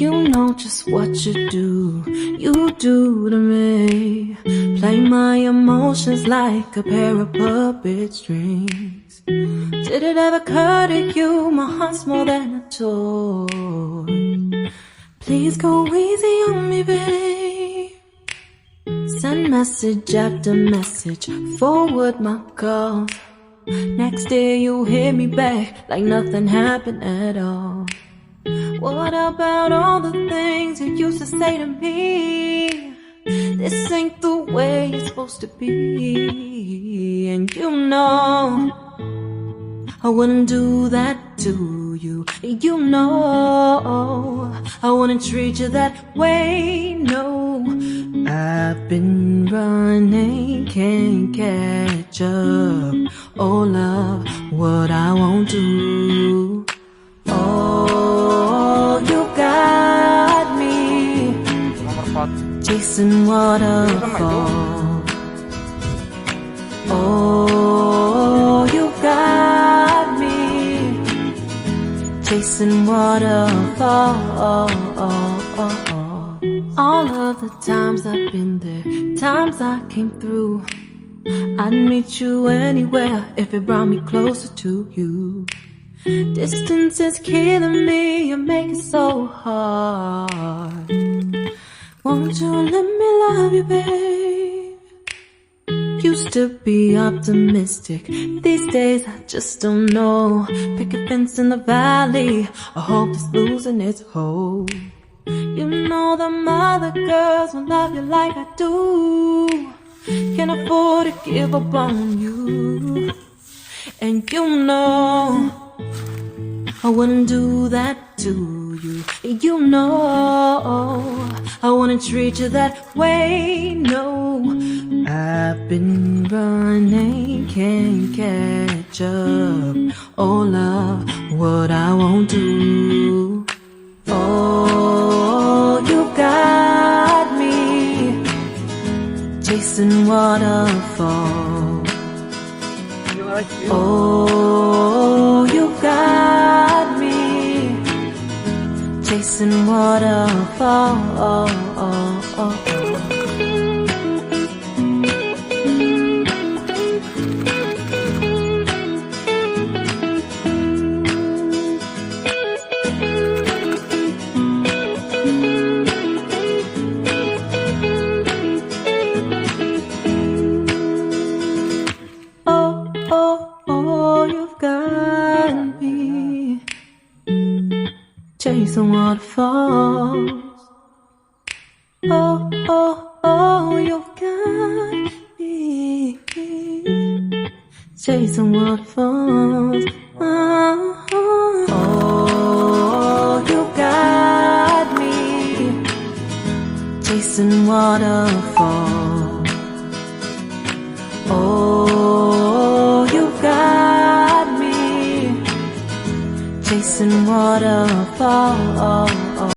You know just what you do to me. Play my emotions like a pair of puppet strings. Did it ever occur to you my heart's more than a toy? Please go easy on me, babe. Send message after message, forward my calls. Next day you hit me back like nothing happened at all. What about all the things you used to say to me? This ain't the way it's supposed to be. And you know I wouldn't do that to you. You know I wouldn't treat you that way, no. I've been running, can't catch up. Oh love, what I won't do. Oh, you got me chasing waterfalls. Oh, you got me chasing waterfalls. All of the times I've been there, times I came through, I'd meet you anywhere if it brought me closer to you. Distance is killing me, you make it so hard. Won't you let me love you, babe? Used to be optimistic, these days I just don't know. Pick a fence in the valley, I hope it's losing its hold. You know them other girls won't love you like I do. Can't afford to give up on you. And you know I wouldn't do that to you. You know I wouldn't treat you that way, no. I've been running, can't catch up. Oh love, what I won't do. Oh, you got me chasing waterfalls. Oh, you got me chasing waterfalls. Chasing waterfalls. Oh, oh, oh, you got me chasing waterfalls. Oh, oh, oh, you got me chasing waterfalls. Oh, you got me chasing waterfalls.